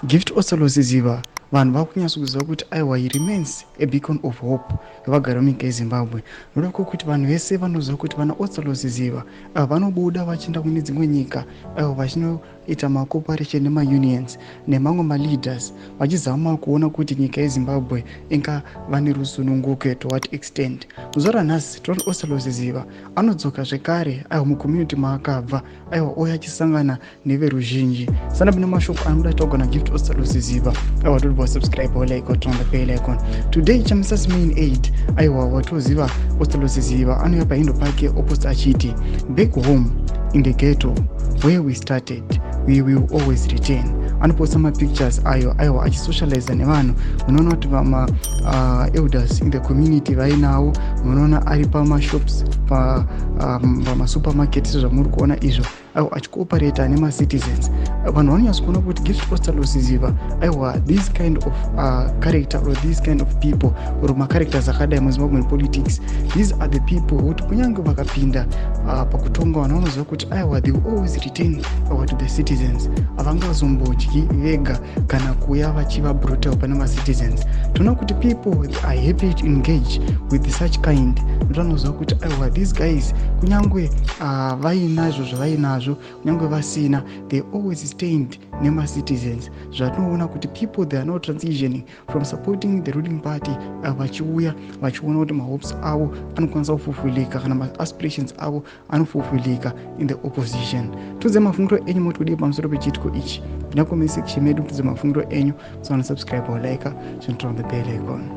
Gift Osaloziziva vanhu vakunyatsokuziva kuti aiwa he remains a beacon of hope yevagara munyika yezimbabwe. Nodako kuti vanhu vese vanoziva kuti vana Osaloziziva vanobuda vachienda kune dzimwe nyika vachinoita macooperation nemaunions nemamwe maleaders vachizama kuona kuti nyika yezimbabwe ingava nerusununguko to what extent. Zuva ranhasi toti Osaloziziva anodzoka zvekare mucommunity maakabva ouya achisangana neveruzhinji. Sana bine mashoko anoda togona Gift Osaloziziva toti subscribe like turn the bell icon. Today chamisa main aid watoziva Osaloziziva anouya paindo pake opposite achiti back home in the ghetto where we started we will always return. Anoposta mapictures aiwa achisocialize nevanhu. Munoona kuti elders in the community vainawo, munoona ari pamashops pamasupermarket zvamuri kuona izvo achicooperata nemacitizens. Vanhu vanonyatsokuona kuti Gift Osaloziziva this kind of character or this kind of people or macharacters akadai muzimbabwean politics, these are the people kuti kunyange vakapinda pakutonga vanhu vanoziva kuti they will always return to the citizens. Havangazombodyi vega kana kuuya vachiva brutal pane macitizens. Tinoona kuti people are happy to engage with such kind. Vanoziva kuti these guys kunyange vainazvo zvavainazvo, kunyange vasina, they always stand nema-citizens. Zvatinoona kuti people they are not transitioning from supporting the ruling party vachiuya vachiona kuti mahopes avo anokwanisa kufufulika kana ma-aspirations avo anofufulika in the opposition. Tudze mafungiro enyu motodi pamusoro pechitiko ichi. Pinda comment section medu tudze mafungiro enyu. So subscribe or like, turn on the bell icon.